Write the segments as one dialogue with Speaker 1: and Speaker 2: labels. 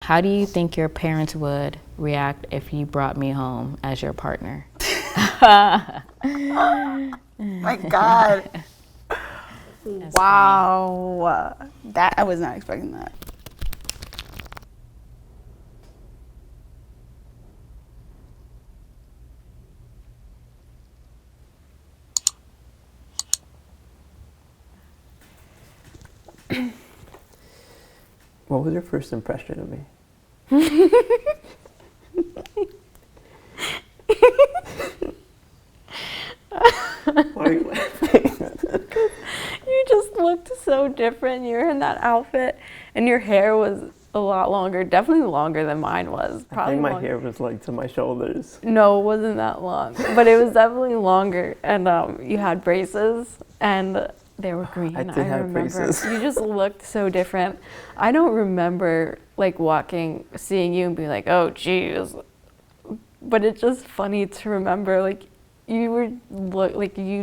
Speaker 1: How do you think your parents would react if you brought me home as your partner?
Speaker 2: My God. Wow. That I was not expecting that.
Speaker 3: What was your first impression of me? Why are you laughing?
Speaker 4: You just looked so different. You were in that outfit, and your hair was a lot longer, definitely longer than mine was.
Speaker 3: I think my hair was like to my shoulders.
Speaker 4: No, it wasn't that long, but it was definitely longer. And you had braces, and they were green.
Speaker 3: I did have braces.
Speaker 4: You just looked so different. I don't remember like seeing you and being like, oh, geez. But it's just funny to remember, like, you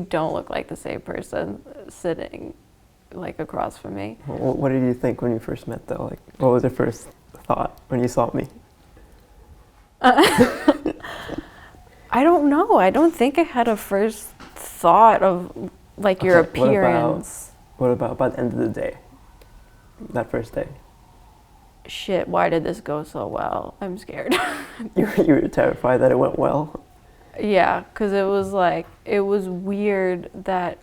Speaker 4: don't look like the same person sitting like across from me.
Speaker 3: What did you think when you first met though? Like, what was your first thought when you saw me?
Speaker 4: I don't know. I don't think I had a first thought of like your appearance.
Speaker 3: What about by the end of the day? That first day?
Speaker 4: Shit, why did this go so well? I'm scared.
Speaker 3: You were terrified that it went well?
Speaker 4: Yeah, because it was weird that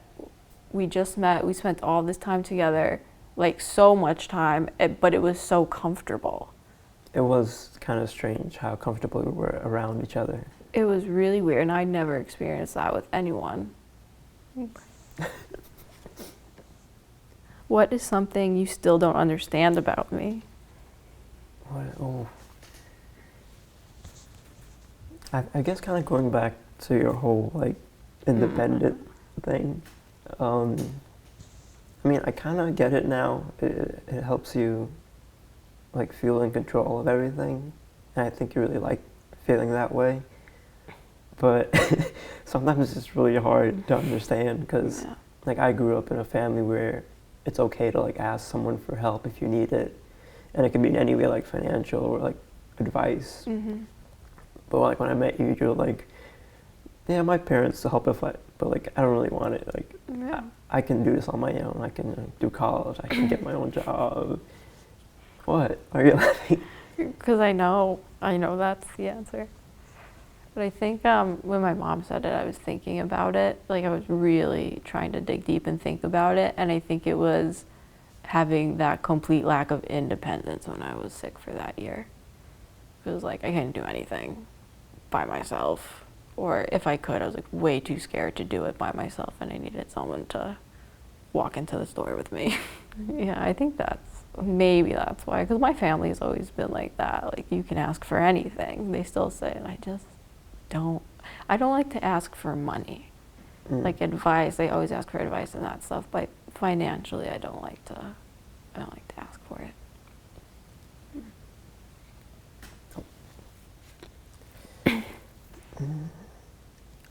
Speaker 4: we just met. We spent all this time together, like so much time, but it was so comfortable.
Speaker 3: It was kind of strange how comfortable we were around each other.
Speaker 4: It was really weird, and I never experienced that with anyone. What is something you still don't understand about me?
Speaker 3: I guess kind of going back to your whole like independent thing. I mean, I kind of get it now. It helps you like feel in control of everything, and I think you really like feeling that way. But sometimes it's really hard to understand because like I grew up in a family where it's okay to like ask someone for help if you need it, and it can be in any way like financial or like advice. Mm-hmm. But like when I met you, you're like, yeah, my parents will help but like I don't really want it. Like I can do this on my own. I can do college. I can get my own job. What? Why are you laughing?
Speaker 4: Because I know that's the answer. But I think when my mom said it, I was thinking about it. Like I was really trying to dig deep and think about it. And I think it was having that complete lack of independence when I was sick for that year. It was like I couldn't do anything by myself. Or if I could, I was like way too scared to do it by myself. And I needed someone to walk into the store with me. Yeah, I think that's why. Because my family's always been like that. Like you can ask for anything. They still say it. I don't like to ask for money. Like advice, they always ask for advice and that stuff, but financially I don't like to ask for it.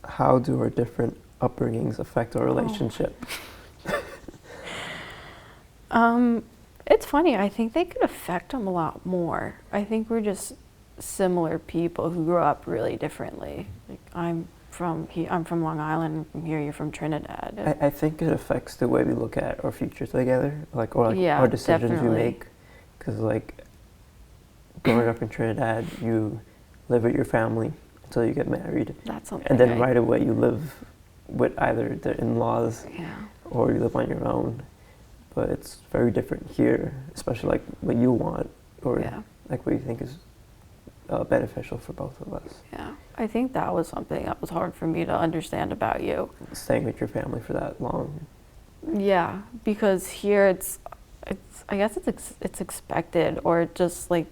Speaker 3: How do our different upbringings affect our relationship?
Speaker 4: It's funny, I think they could affect them a lot more. I think we're just similar people who grew up really differently. Like I'm from Long Island, from here, you're from Trinidad.
Speaker 3: I think it affects the way we look at our future together, our decisions
Speaker 4: definitely.
Speaker 3: we make. Because like growing up in Trinidad, you live with your family until you get married.
Speaker 4: That's something.
Speaker 3: And then right away you live with either the in-laws or you live on your own. But it's very different here, especially like what you want or like what you think is beneficial for both of us.
Speaker 4: Yeah, I think that was something that was hard for me to understand about you.
Speaker 3: Staying with your family for that long.
Speaker 4: Yeah, because here I guess it's expected, or just like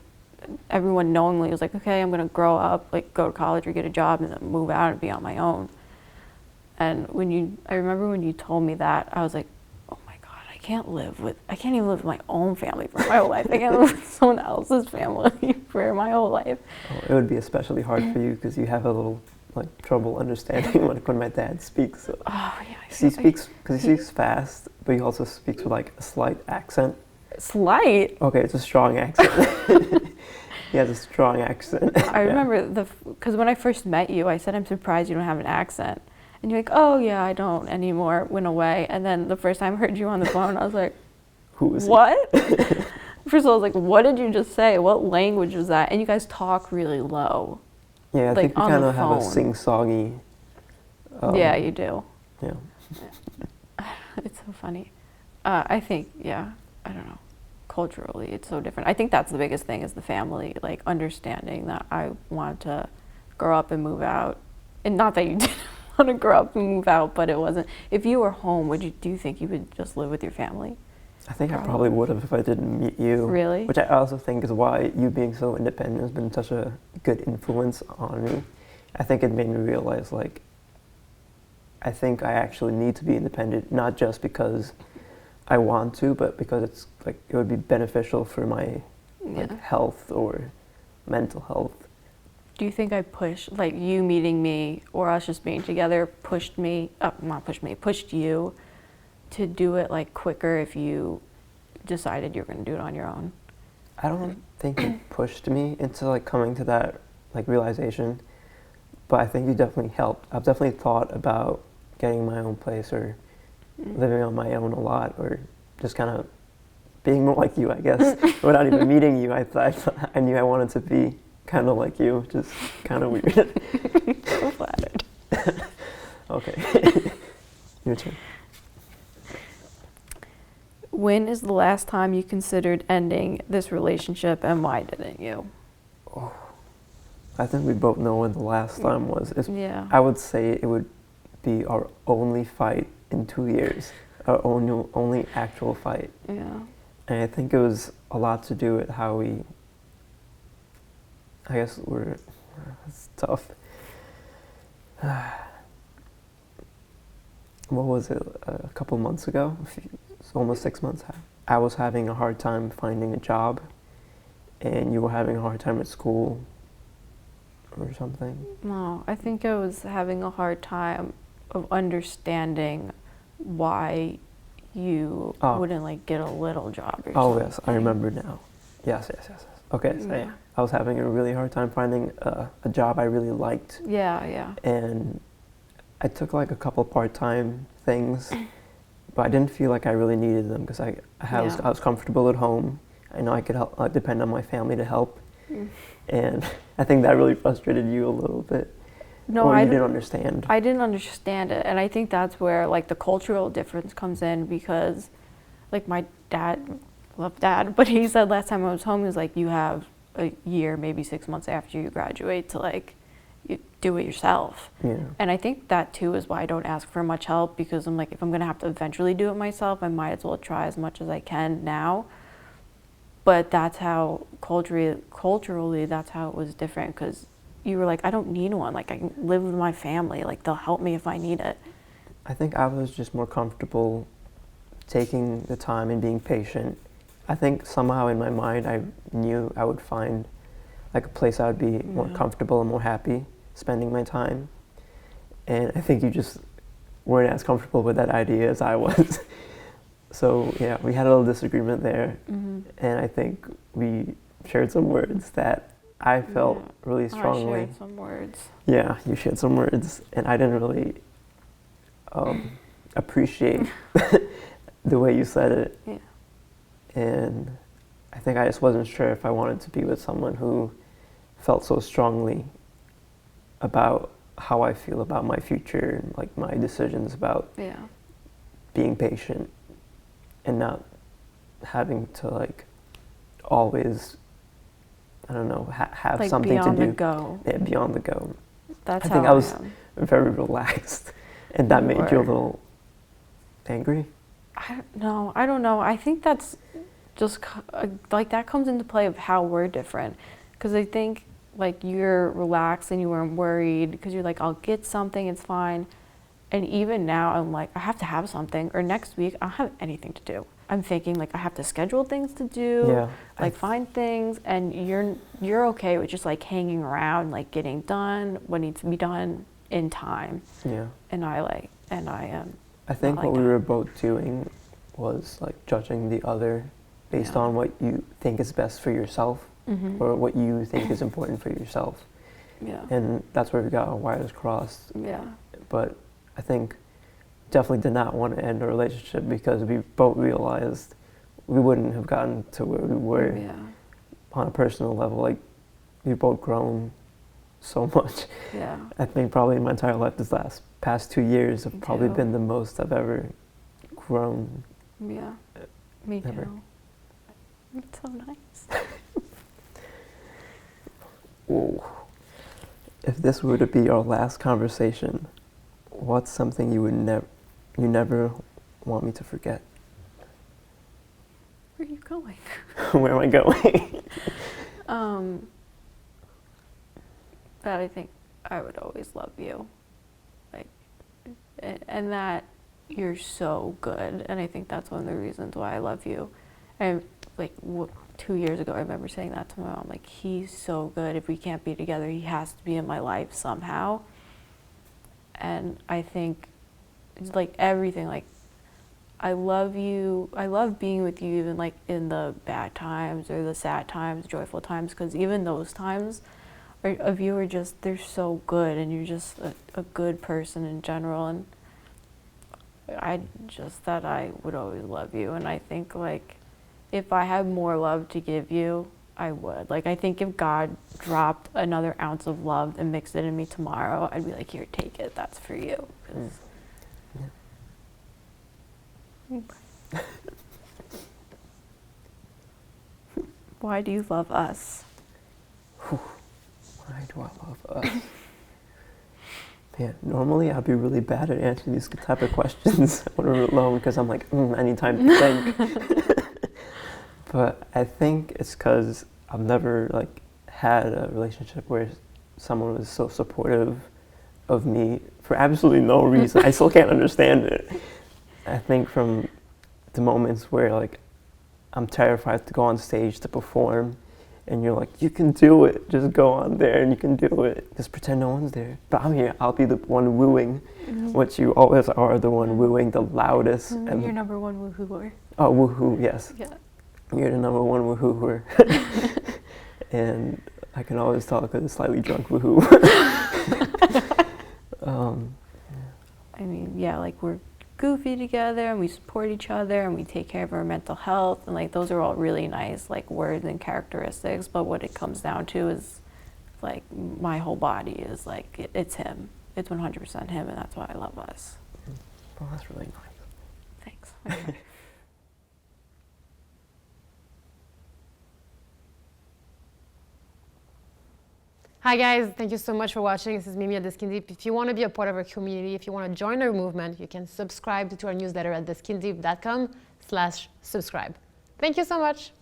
Speaker 4: everyone knowingly was like, okay, I'm gonna grow up, like go to college or get a job and then move out and be on my own. And I remember when you told me that, I was like, oh my God, I can't even live with my own family for my whole life. I can't live with someone else's family for my whole life.
Speaker 3: Oh, it would be especially hard for you because you have a little like trouble understanding when my dad speaks. So.
Speaker 4: Oh yeah.
Speaker 3: He speaks fast, but he also speaks with like a slight accent.
Speaker 4: Slight?
Speaker 3: Okay, it's a strong accent. He has a strong accent.
Speaker 4: I remember because when I first met you, I said, I'm surprised you don't have an accent. And you're like, oh yeah, I don't anymore, went away. And then the first time I heard you on the phone, I was like,
Speaker 3: Who is
Speaker 4: what? First of all, I was like, what did you just say? What language was that? And you guys talk really low.
Speaker 3: Yeah, I
Speaker 4: like
Speaker 3: think we
Speaker 4: on
Speaker 3: kind
Speaker 4: the
Speaker 3: of have a
Speaker 4: phone.
Speaker 3: sing-songy.
Speaker 4: Yeah, you do.
Speaker 3: Yeah.
Speaker 4: It's so funny. I think, yeah, I don't know. Culturally, it's so different. I think that's the biggest thing is the family, like understanding that I want to grow up and move out. And not that you didn't want to grow up and move out, but it wasn't. If you were home, do you think you would just live with your family?
Speaker 3: I think I probably would have if I didn't meet you.
Speaker 4: Really?
Speaker 3: Which I also think is why you being so independent has been such a good influence on me. I think it made me realize, like, I think I actually need to be independent, not just because I want to, but because it's like it would be beneficial for my like health or mental health.
Speaker 4: Do you think I like you meeting me or us just being together pushed you to do it like quicker if you decided you were going to do it on your own?
Speaker 3: I don't think it pushed me into like coming to that like realization, but I think you definitely helped. I've definitely thought about getting my own place or living on my own a lot, or just kind of being more like you, I guess. Without even meeting you, I knew I wanted to be kind of like you, which is kind of weird.
Speaker 4: So flattered.
Speaker 3: Okay. Your turn.
Speaker 4: When is the last time you considered ending this relationship, and why didn't you?
Speaker 3: Oh, I think we both know when the last time was.
Speaker 4: Yeah.
Speaker 3: I would say it would be our only fight in 2 years. Our only actual fight.
Speaker 4: Yeah.
Speaker 3: And I think it was a lot to do with how we, I guess it's tough. What was it, a couple months ago? It's almost 6 months. I was having a hard time finding a job, and you were having a hard time at school or something.
Speaker 4: No, I think I was having a hard time of understanding why you wouldn't like get a little job or something.
Speaker 3: Yes, I remember now. Yes. Okay, so yeah. I was having a really hard time finding a job I really liked.
Speaker 4: Yeah.
Speaker 3: And I took like a couple part-time things, but I didn't feel like I really needed them because I was comfortable at home. I know I could depend on my family to help. And I think that really frustrated you a little bit.
Speaker 4: No,
Speaker 3: I didn't understand.
Speaker 4: I didn't understand it, and I think that's where like the cultural difference comes in, because like my dad, love dad, but he said last time I was home, he was like, you have a year, maybe 6 months after you graduate to like you do it yourself.
Speaker 3: Yeah.
Speaker 4: And I think that too is why I don't ask for much help, because I'm like, if I'm gonna have to eventually do it myself, I might as well try as much as I can now. But that's how culturally that's how it was different, because you were like, I don't need one. Like, I can live with my family. Like, they'll help me if I need it.
Speaker 3: I think I was just more comfortable taking the time and being patient. I think somehow in my mind I knew I would find like a place I would be more comfortable and more happy spending my time. And I think you just weren't as comfortable with that idea as I was. So yeah, we had a little disagreement there. And I think we shared some words that I felt really strongly.
Speaker 4: I shared some words.
Speaker 3: Yeah, you shared some words, and I didn't really appreciate the way you said it.
Speaker 4: Yeah.
Speaker 3: And I think I just wasn't sure if I wanted to be with someone who felt so strongly about how I feel about my future and like my decisions about being patient and not having to like always, I don't know, have
Speaker 4: like
Speaker 3: something to do.
Speaker 4: Beyond the go.
Speaker 3: Yeah, beyond the go.
Speaker 4: That's
Speaker 3: I think
Speaker 4: how
Speaker 3: I was
Speaker 4: am.
Speaker 3: very relaxed, and that made you a little angry.
Speaker 4: I don't know. I think that's just like that comes into play of how we're different, because I think like you're relaxed and you weren't worried because you're like, I'll get something, it's fine. And even now I'm like, I have to have something, or next week I don't have anything to do. I'm thinking like I have to schedule things to do, like find things, and you're okay with just like hanging around, like getting done what needs to be done in time.
Speaker 3: Yeah.
Speaker 4: And I am.
Speaker 3: I think what we were both doing was like judging the other based on what you think is best for yourself. or what you think is important for yourself.
Speaker 4: Yeah.
Speaker 3: And that's where we got our wires crossed.
Speaker 4: Yeah.
Speaker 3: But I think definitely did not want to end a relationship because we both realized we wouldn't have gotten to where we were on a personal level. Like, we've both grown so much.
Speaker 4: Yeah.
Speaker 3: I think probably in my entire life past 2 years have probably been the most I've ever grown.
Speaker 4: Yeah. Me
Speaker 3: ever.
Speaker 4: too. It's so nice.
Speaker 3: Whoa. If this were to be our last conversation, what's something you never want me to forget?
Speaker 4: Where are you going?
Speaker 3: Where am I going?
Speaker 4: That I think I would always love you, like, and that you're so good, and I think that's one of the reasons why I love you. And like 2 years ago, I remember saying that to my mom, like, he's so good. If we can't be together, he has to be in my life somehow. And I think it's like everything, like, I love you. I love being with you, even like in the bad times or the sad times, joyful times, because even those times of you are just, they're so good, and you're just a good person in general. And I would always love you. And I think, like, if I had more love to give you, I would. Like, I think if God dropped another ounce of love and mixed it in me tomorrow, I'd be like, here, take it. That's for you. Why do you love us?
Speaker 3: Why do I love us? Man, normally I'd be really bad at answering these type of questions when we're alone because I'm like, I need time to think. But I think it's because I've never like had a relationship where someone was so supportive of me for absolutely no reason. I still can't understand it. I think from the moments where like I'm terrified to go on stage to perform, and you're like, you can do it. Just go on there and you can do it. Just pretend no one's there. But I'm here. I'll be the one wooing, which you always are, the one wooing the loudest. And
Speaker 4: You're number one woohooer.
Speaker 3: oh, woohoo! Yes.
Speaker 4: Yeah.
Speaker 3: You're the number one woohooer. And I can always tell because it's slightly drunk woohoo.
Speaker 4: I mean, yeah, like, we're goofy together, and we support each other, and we take care of our mental health, and like, those are all really nice like words and characteristics. But what it comes down to is like, my whole body is like, it's him. It's 100% him, and that's why I love us.
Speaker 3: Well, that's really nice.
Speaker 4: Thanks. Okay.
Speaker 5: Hi guys, thank you so much for watching. This is Mériem at theskindeep. If you want to be a part of our community, if you want to join our movement, you can subscribe to our newsletter at theskindeep.com/subscribe. Thank you so much.